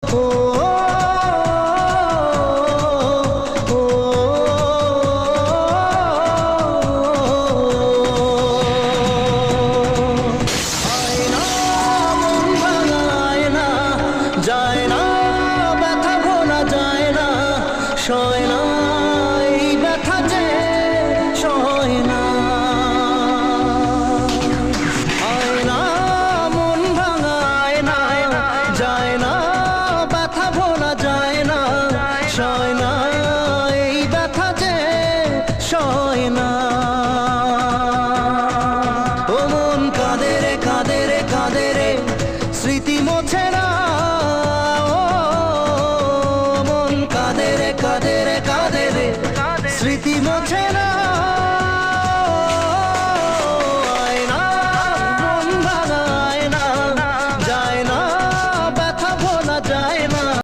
ও ও আয়না মন ভাঙায় না যায় না ব্যথা ভোলা যায় না সয় না এই ব্যথা যে সয় না আয়না মন ভাঙায় না যায় না ব্যথা ভোলা যায় না সয় না এই ব্যথা যে সয় না ও মন কাঁদে রে কাঁদে রে কাঁদে রে স্মৃতি মোছে না ও মন কাঁদে রে কাঁদে রে কাঁদে রে স্মৃতি মোছে না আয়না মন ভাঙায় না যায় না ব্যথা ভোলা যায় না।